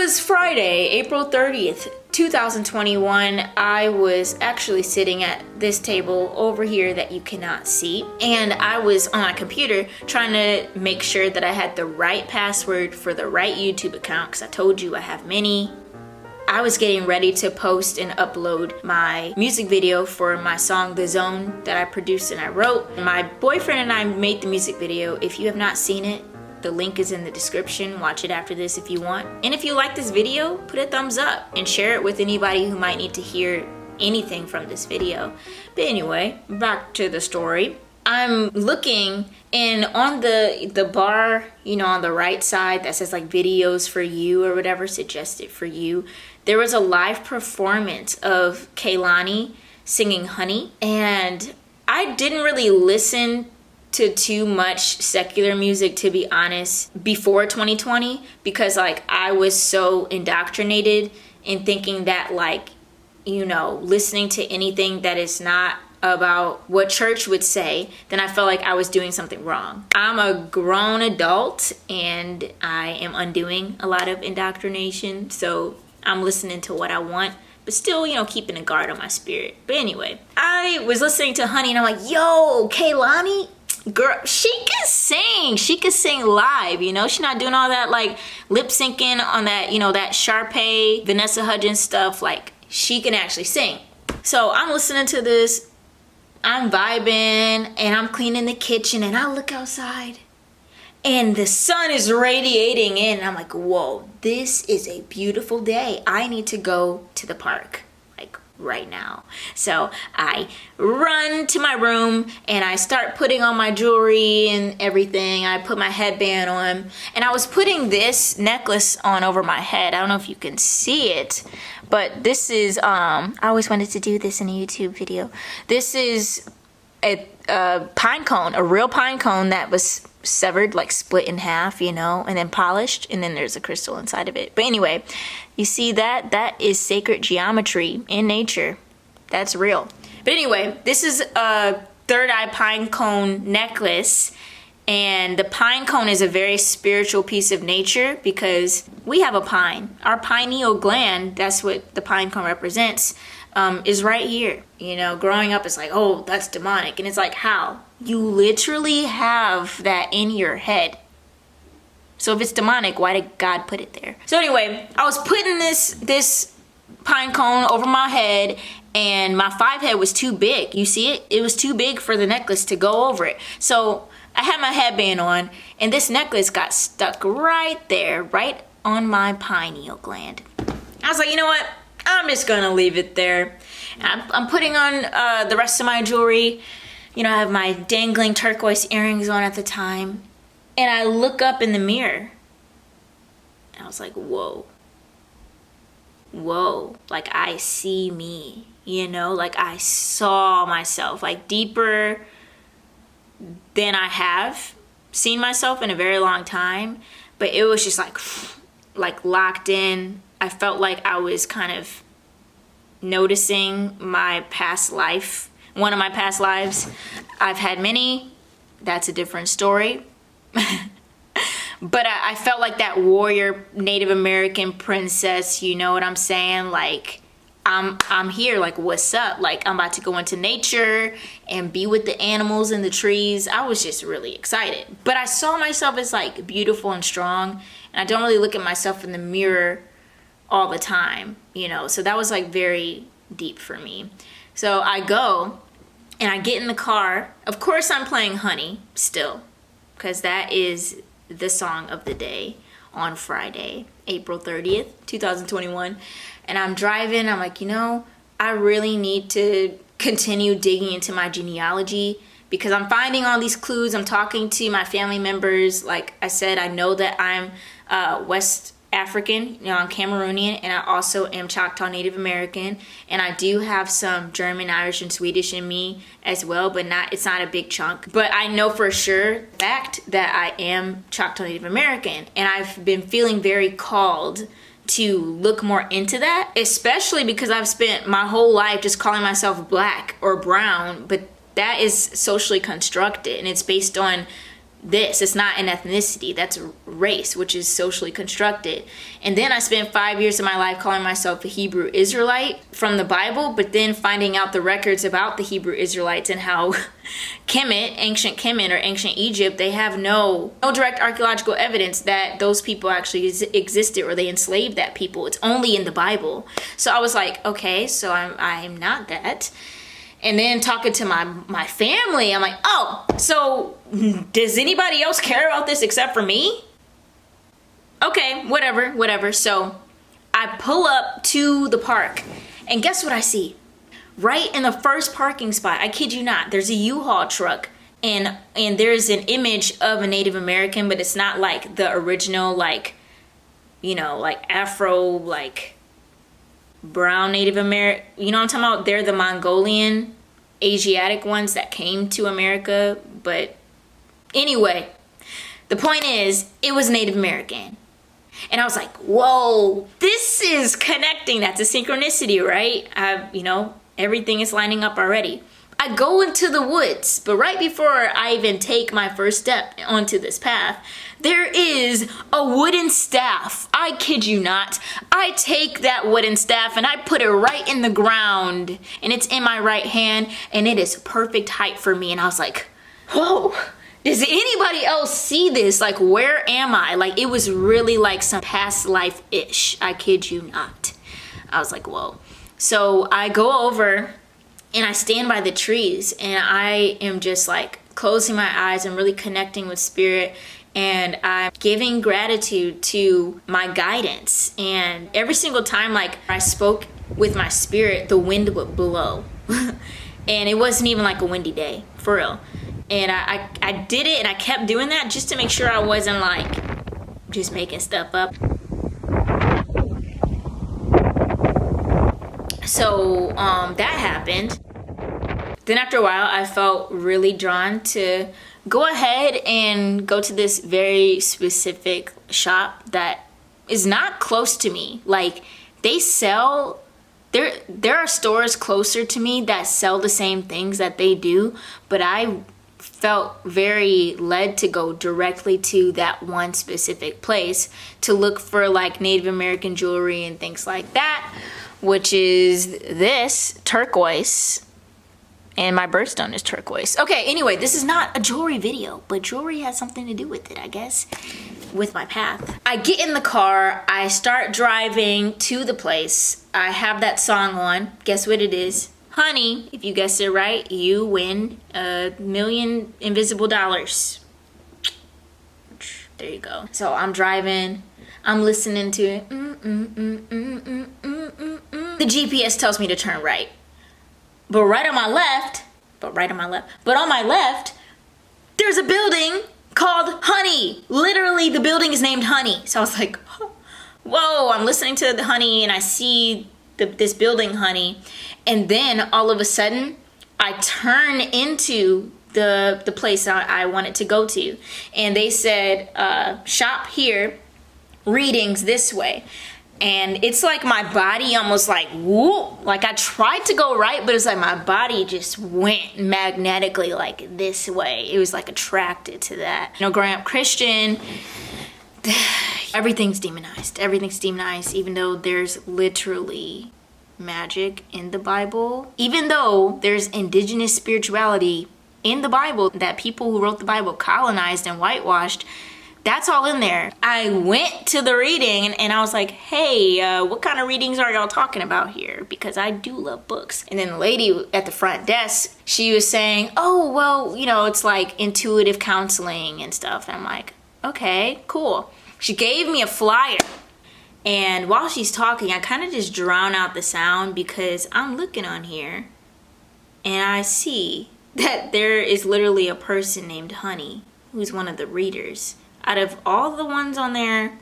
was Friday, April 30th, 2021. I was actually sitting at this table over here that you cannot see, and I was on my computer trying to make sure that I had the right password for the right YouTube account, because I told you I have many. I was getting ready to post and upload my music video for my song The Zone that I produced and I wrote. My boyfriend and I made the music video. If you have not seen it, the link is in the description. Watch it after this if you want. And if you like this video, put a thumbs up and share it with anybody who might need to hear anything from this video. But anyway, back to the story. I'm looking, and on the bar, you know, on the right side that says like videos for you or whatever, suggested for you, there was a live performance of Kehlani singing Honey. And I didn't really listen to too much secular music, to be honest, before 2020, because like I was so indoctrinated in thinking that, like, you know, listening to anything that is not about what church would say, then I felt like I was doing something wrong. I'm a grown adult and I am undoing a lot of indoctrination, so I'm listening to what I want, but still, you know, keeping a guard on my spirit. But anyway, I was listening to Honey and I'm like, yo, Kehlani, girl, she can sing. She can sing live, you know? She's not doing all that like lip syncing on that, you know, that Sharpay, Vanessa Hudgens stuff. Like, she can actually sing. So I'm listening to this, I'm vibing, and I'm cleaning the kitchen, and I look outside and the sun is radiating in. And I'm like, whoa, this is a beautiful day. I need to go to the park, like right now. So I run to my room and I start putting on my jewelry and everything. I put my headband on, and I was putting this necklace on over my head. I don't know if you can see it, but this is, I always wanted to do this in a YouTube video. This is a pine cone, a real pine cone that was severed, like split in half, you know, and then polished, and then there's a crystal inside of it. But anyway, you see that? That is sacred geometry in nature. That's real. But anyway, this is a third eye pine cone necklace, and the pine cone is a very spiritual piece of nature because we have a pine. Our pineal gland, that's what the pine cone represents, is right here. You know, growing up, it's like, oh, that's demonic. And it's like, how? You literally have that in your head. So if it's demonic, why did God put it there? So anyway, I was putting this pine cone over my head, and my 5 head was too big. You see it? It was too big for the necklace to go over it. So I had my headband on, and this necklace got stuck right there, right on my pineal gland. I was like, you know what? I'm just gonna leave it there. I'm putting on the rest of my jewelry. You know, I have my dangling turquoise earrings on at the time. And I look up in the mirror. And I was like, whoa. Whoa. Like, I see me. You know, like I saw myself. Like, deeper than I have seen myself in a very long time. But it was just like locked in. I felt like I was kind of noticing my past life. One of my past lives. I've had many. That's a different story. But I felt like that warrior Native American princess, you know what I'm saying? Like, I'm here, like, what's up? Like, I'm about to go into nature and be with the animals and the trees. I was just really excited. But I saw myself as like beautiful and strong, and I don't really look at myself in the mirror all the time, you know? So that was like very deep for me. So I go and I get in the car. Of course I'm playing Honey still, because that is the song of the day on Friday, April 30th, 2021. And I'm driving. I'm like, you know, I really need to continue digging into my genealogy because I'm finding all these clues. I'm talking to my family members. Like I said, I know that I'm West African, you know, I'm Cameroonian, and I also am Choctaw Native American, and I do have some German, Irish, and Swedish in me as well, but it's not a big chunk. But I know for sure fact that I am Choctaw Native American, and I've been feeling very called to look more into that, especially because I've spent my whole life just calling myself black or brown, but that is socially constructed, and it's based on this. It's not an ethnicity. That's a race, which is socially constructed. And then I spent 5 years of my life calling myself a Hebrew Israelite from the Bible, but then finding out the records about the Hebrew Israelites and how Kemet, ancient Kemet or ancient Egypt, they have no direct archaeological evidence that those people actually existed or they enslaved that people. It's only in the Bible. So I was like, okay, so I'm not that. And then talking to my family, I'm like, oh, so does anybody else care about this except for me? Okay, whatever. So I pull up to the park, and guess what I see? Right in the first parking spot, I kid you not, there's a U-Haul truck, and there's an image of a Native American, but it's not like the original, like, you know, like Afro, like brown Native American, you know what I'm talking about? They're the Mongolian Asiatic ones that came to America. But anyway, the point is, it was Native American. And I was like, whoa, this is connecting. That's a synchronicity, right? You know, everything is lining up already. I go into the woods, but right before I even take my first step onto this path, there is a wooden staff. I kid you not. I take that wooden staff and I put it right in the ground, and it's in my right hand, and it is perfect height for me. And I was like, whoa, does anybody else see this? Like, where am I? Like, it was really like some past life-ish. I kid you not. I was like, whoa. So I go over and I stand by the trees, and I am just like closing my eyes and really connecting with spirit, and I'm giving gratitude to my guidance. And every single time like I spoke with my spirit, the wind would blow. And it wasn't even like a windy day, for real. And I did it, and I kept doing that just to make sure I wasn't like just making stuff up. So that happened. Then after a while, I felt really drawn to go ahead and go to this very specific shop that is not close to me. Like, they sell, there are stores closer to me that sell the same things that they do, but I felt very led to go directly to that one specific place to look for like Native American jewelry and things like that, which is this turquoise. And my birthstone is turquoise. Okay, anyway, this is not a jewelry video, but jewelry has something to do with it, I guess, with my path. I get in the car, I start driving to the place. I have that song on. Guess what it is? Honey, if you guessed it right, you win $1 million invisible dollars. There you go. So I'm driving, I'm listening to it. The GPS tells me to turn right. But on my left, there's a building called Honey. Literally, the building is named Honey. So I was like, whoa, I'm listening to the Honey, and I see this building Honey. And then all of a sudden, I turn into the place I wanted to go to. And they said, shop here, readings this way. And it's like my body almost like, whoop, like I tried to go right, but it's like my body just went magnetically like this way. It was like attracted to that. You know, growing up Christian, everything's demonized. Everything's demonized, even though there's literally magic in the Bible. Even though there's indigenous spirituality in the Bible that people who wrote the Bible colonized and whitewashed, that's all in there. I went to the reading and I was like, hey, what kind of readings are y'all talking about here? Because I do love books. And then the lady at the front desk, she was saying, oh, well, you know, it's like intuitive counseling and stuff. And I'm like, okay, cool. She gave me a flyer. And while she's talking, I kind of just drown out the sound because I'm looking on here and I see that there is literally a person named Honey who's one of the readers. Out of all the ones on there,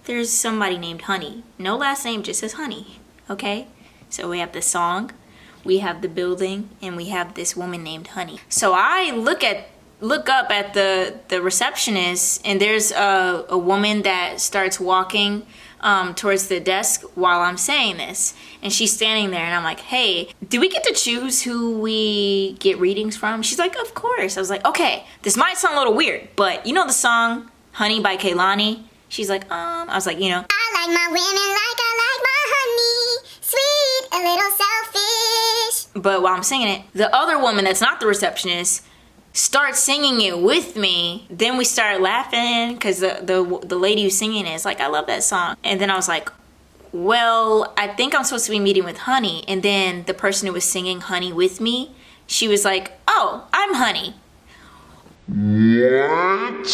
there's somebody named Honey. No last name, just says Honey, okay? So we have the song, we have the building, and we have this woman named Honey. So I look up at the receptionist, and there's a woman that starts walking towards the desk while I'm saying this. And she's standing there and I'm like, hey, do we get to choose who we get readings from? She's like, of course. I was like, okay, this might sound a little weird, but you know the song Honey by Kehlani? She's like, I was like, you know, I like my women like I like my honey, sweet, a little selfish. But while I'm singing it, the other woman that's not the receptionist starts singing it with me. Then we started laughing because the lady who's singing it is like, I love that song. And then I was like, well, I think I'm supposed to be meeting with Honey. And then the person who was singing Honey with me, she was like, oh, I'm Honey. What?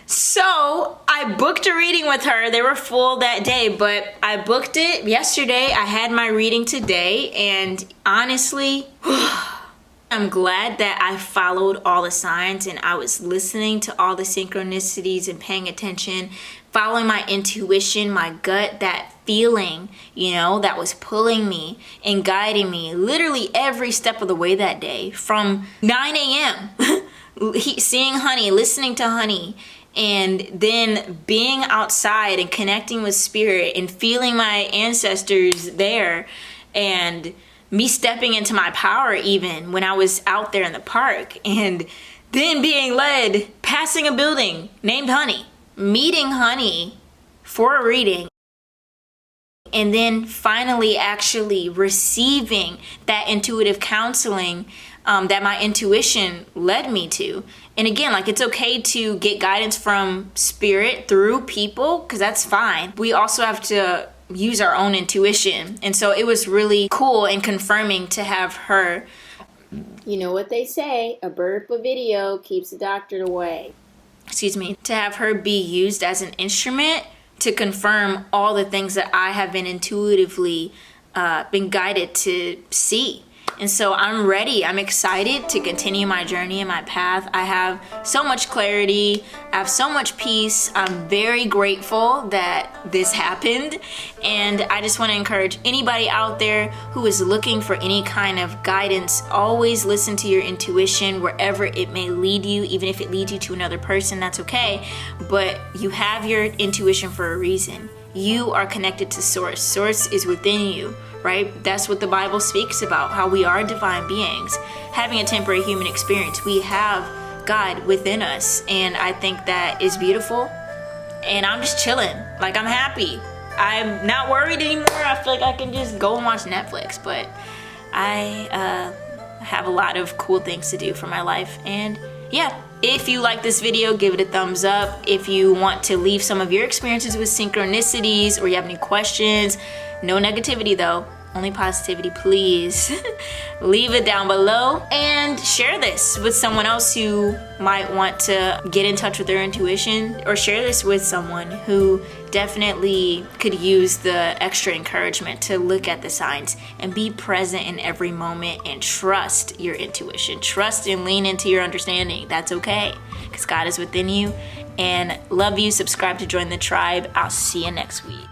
So I booked a reading with her. They were full that day, but I booked it yesterday. I had my reading today, and honestly, I'm glad that I followed all the signs and I was listening to all the synchronicities and paying attention, following my intuition, my gut, that feeling, you know, that was pulling me and guiding me literally every step of the way that day from 9 a.m. Seeing Honey, listening to Honey, and then being outside and connecting with spirit and feeling my ancestors there, and me stepping into my power even when I was out there in the park, and then being led, passing a building named Honey, meeting Honey for a reading, and then finally actually receiving that intuitive counseling that my intuition led me to. And again, like, it's okay to get guidance from spirit through people, because that's fine. We also have to use our own intuition. And so it was really cool and confirming to have her. You know what they say, a bird up a video keeps the doctor away. Excuse me. To have her be used as an instrument to confirm all the things that I have been intuitively been guided to see. And so I'm ready. I'm excited to continue my journey and my path. I have so much clarity. I have so much peace. I'm very grateful that this happened. And I just want to encourage anybody out there who is looking for any kind of guidance, always listen to your intuition wherever it may lead you. Even if it leads you to another person, that's okay. But you have your intuition for a reason. You are connected to Source. Source is within you, right? That's what the Bible speaks about, how we are divine beings. Having a temporary human experience, we have God within us. And I think that is beautiful. And I'm just chilling. Like, I'm happy. I'm not worried anymore. I feel like I can just go and watch Netflix. But I have a lot of cool things to do for my life. And yeah. If you like this video, give it a thumbs up. If you want to leave some of your experiences with synchronicities, or you have any questions, no negativity though, only positivity, please. Leave it down below and share this with someone else who might want to get in touch with their intuition, or share this with someone who definitely could use the extra encouragement to look at the signs and be present in every moment and trust your intuition. Trust and lean into your understanding. That's okay, because God is within you. And love you. Subscribe to join the tribe. I'll see you next week.